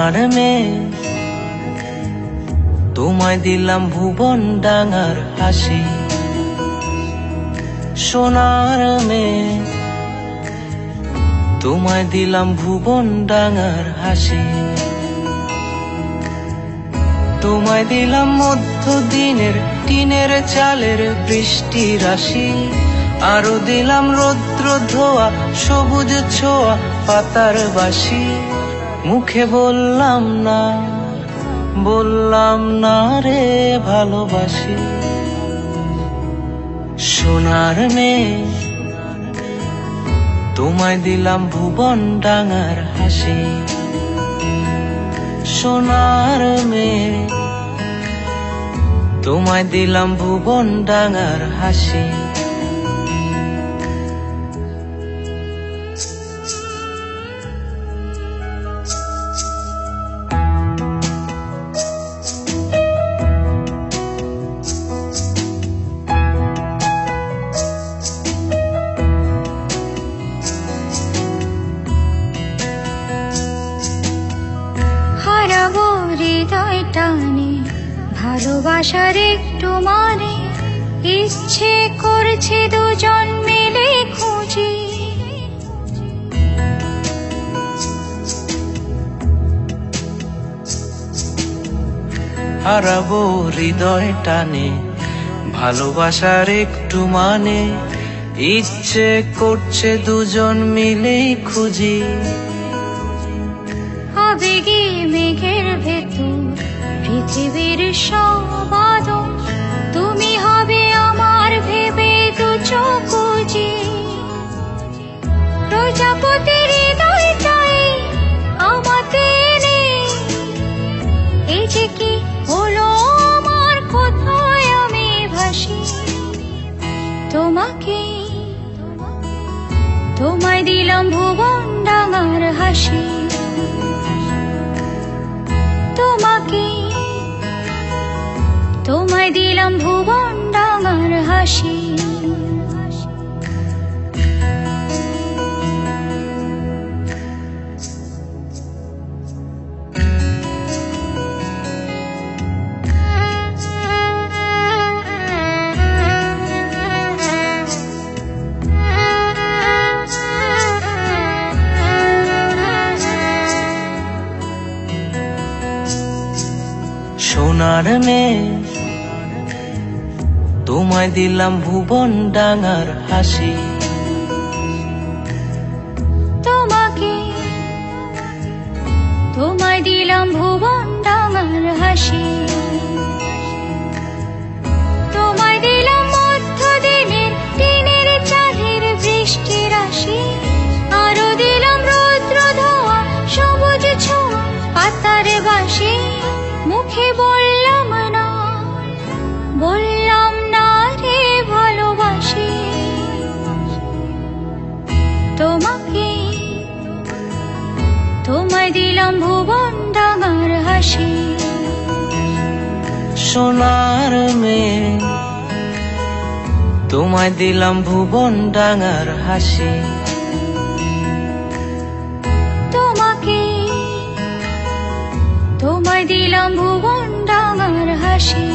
সোনার মেয়ে তোমায় দিলাম ভুবন ডাঙার হাসি। সোনার মেয়ে তোমায় দিলাম ভুবন ডাঙার হাসি। তোমায় দিলাম মধ্যদিনের টিনের চালের বৃষ্টি রাশি। আরো দিলাম রৌদ্র ধোয়া সবুজ ছোঁয়া পাতার বাসি। মুখে বললাম না রে ভালোবাসি। সোনার মেয়ে তোমায় দিলাম ভুবন ডাঙার হাসি। সোনার মেয়ে তোমায় দিলাম ভুবন ডাঙার হাসি। হারাবো হৃদয় টানে ভালোবাসার একটু মানে। ইচ্ছে করছে দুজন মিলে খুঁজি। হারাবো হৃদয় টানে ভালোবাসার একটু মানে। ইচ্ছে করছে দুজন মিলেই খুঁজি। আবেগে মেঘের ভেতর পৃথিবীর সব আদর। তুমি হবে আমার ভেবে দু চোখে। প্রজাপতির হৃদয়টাই আমাতে নেই। এই যে কি হলো আমার, কোথায় আমি ভাসি। তোমায় দিলাম ভুবন ডাঙার হাসি। তোমায় দিলাম ভুবন ডাঙার হাসি। সোনার মেয়ে তোমায় দিলাম ভুবন ডাঙার হাসি। তোমায় দিলাম ভুবন ডাঙার হাসি। তোমায় দিলাম মধ্যদিনের টিনের চালের বৃষ্টি রাশি। আরো দিলাম রৌদ্র ধোয়া সবুজ ছোঁয়া পাতার বাসি। মুখে বললাম না রে ভালোবাসি। তোমায় দিলাম ভুবন ডাঙার হাসি। সোনার মেয়ে তোমায় দিলাম ভুবন ডাঙার হাসি। তোমায় দিলাম ভুবন ডাঙার হাসি।